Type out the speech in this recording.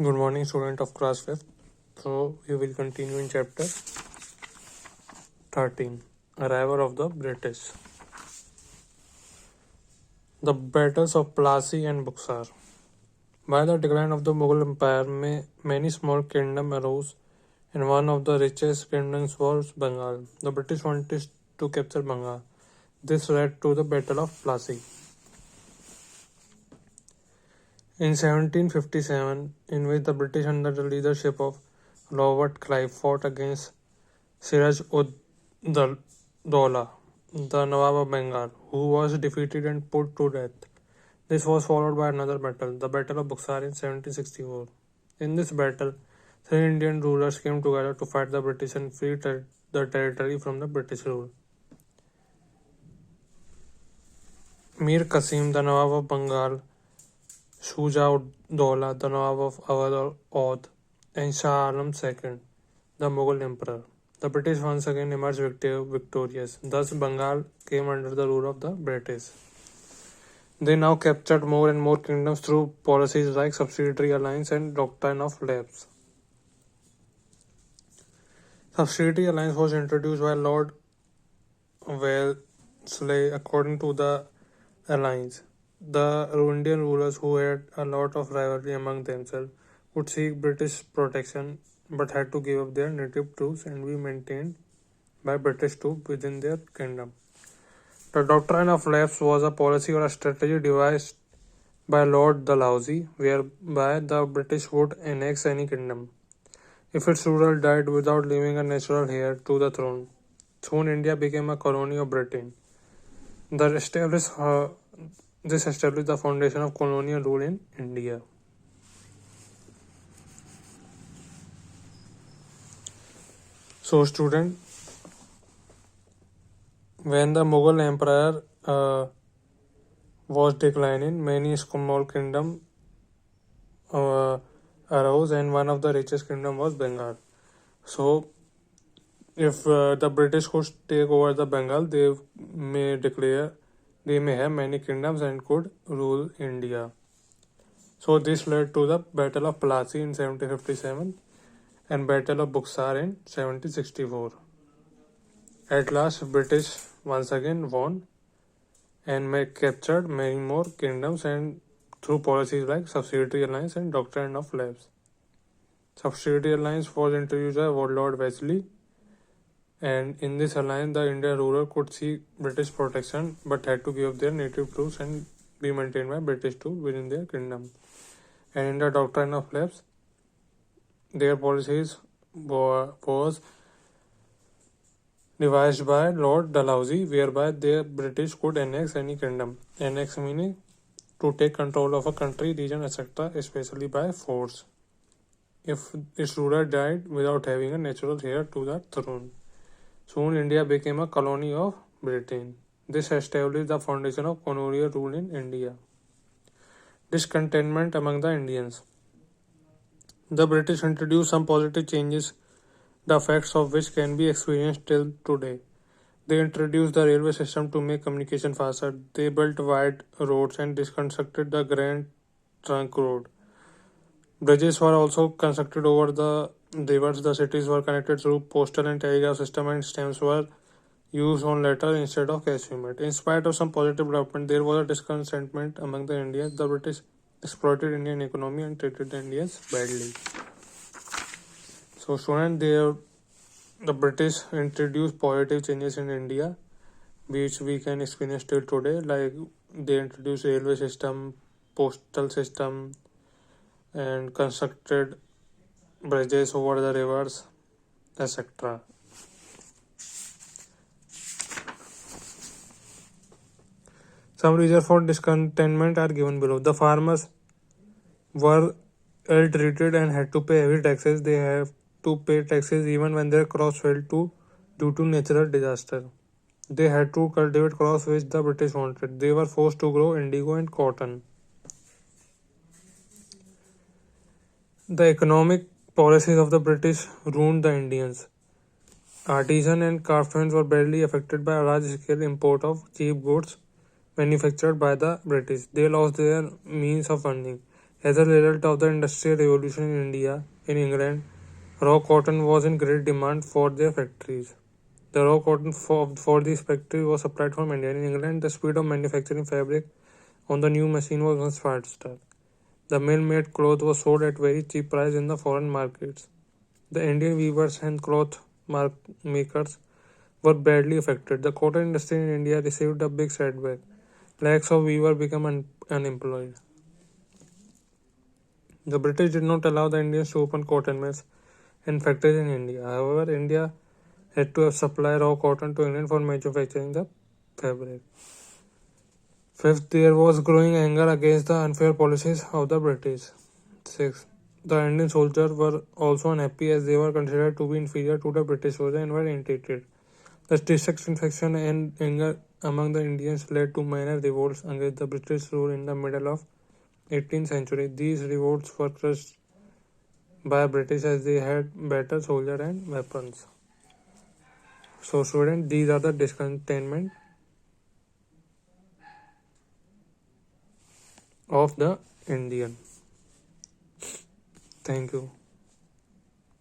Good morning, student of class 5th. So, we will continue in chapter 13, Arrival of the British. The battles of Plassey and Buxar. By the decline of the Mughal Empire, many small kingdoms arose, and one of the richest kingdoms was Bengal. The British wanted to capture Bengal. This led to the Battle of Plassey. In 1757, in which the British under the leadership of Robert Clive fought against Siraj-ud-Dowla, the Nawab of Bengal, who was defeated and put to death. This was followed by another battle, the Battle of Buxar in 1764. In this battle, three Indian rulers came together to fight the British and free the territory from the British rule. Mir Qasim, the Nawab of Bengal, Shuja-ud-Dowla, the Nawab of Awadh, and Shah Alam II, the Mughal emperor. The British once again emerged victorious. Thus, Bengal came under the rule of the British. They now captured more and more kingdoms through policies like subsidiary alliance and doctrine of lapse. Subsidiary alliance was introduced by Lord Wellesley. According to the alliance, the Indian rulers, who had a lot of rivalry among themselves, would seek British protection but had to give up their native troops and be maintained by British troops within their kingdom. The doctrine of lapse was a policy or a strategy devised by Lord Dalhousie, whereby the British would annex any kingdom if its ruler died without leaving a natural heir to the throne. Soon India became a colony of Britain. This established the foundation of colonial rule in India. So, student, when the Mughal Empire was declining, many small kingdoms arose, and one of the richest kingdom was Bengal. So, if the British could take over the Bengal, they may have many kingdoms and could rule India. So this led to the Battle of Plassey in 1757 and Battle of Buxar in 1764. At last, British once again won and captured many more kingdoms and through policies like subsidiary alliance and doctrine of lapse. Subsidiary alliance was introduced by Lord Wellesley, and in this alliance, the Indian ruler could seek British protection but had to give up their native troops and be maintained by British troops within their kingdom. And in the doctrine of lapse, their policies was devised by Lord Dalhousie, whereby the British could annex any kingdom. Annex meaning to take control of a country, region, etc., especially by force, if its ruler died without having a natural heir to the throne. Soon India became a colony of Britain. This established the foundation of colonial rule in India. Discontentment among the Indians. The British introduced some positive changes, the effects of which can be experienced till today. They introduced the railway system to make communication faster. They built wide roads and disconstructed the Grand Trunk Road. Bridges were also constructed over the rivers. The cities were connected through postal and telegraph system, and stamps were used on letters instead of cash payment. In spite of some positive development, there was a discontentment among the Indians. The British exploited Indian economy and treated the Indians badly. So, student, the British introduced positive changes in India, which we can experience till today. Like they introduced railway system, postal system, and constructed bridges over the rivers, etc. Some reasons for discontentment are given below. The farmers were ill-treated and had to pay heavy taxes. They have to pay taxes even when their crops failed due to natural disaster. They had to cultivate crops which the British wanted. They were forced to grow indigo and cotton. The economic policies of the British ruined the Indians. Artisans and craftsmen were badly affected by a large-scale import of cheap goods manufactured by the British. They lost their means of earning. As a result of the Industrial Revolution in India, in England, raw cotton was in great demand for their factories. The raw cotton for these factories was supplied from India. In England, the speed of manufacturing fabric on the new machine was much faster. The mill-made cloth was sold at very cheap price in the foreign markets. The Indian weavers and cloth makers were badly affected. The cotton industry in India received a big setback. Lakhs of weavers became unemployed. The British did not allow the Indians to open cotton mills and factories in India. However, India had to supply raw cotton to England for manufacturing the fabric. Fifth, there was growing anger against the unfair policies of the British. Sixth, the Indian soldiers were also unhappy as they were considered to be inferior to the British soldiers and were irritated. The dissatisfaction and anger among the Indians led to minor revolts against the British rule in the middle of 18th century. These revolts were crushed by British as they had better soldiers and weapons. So students, these are the discontentment of the Indian. Thank you.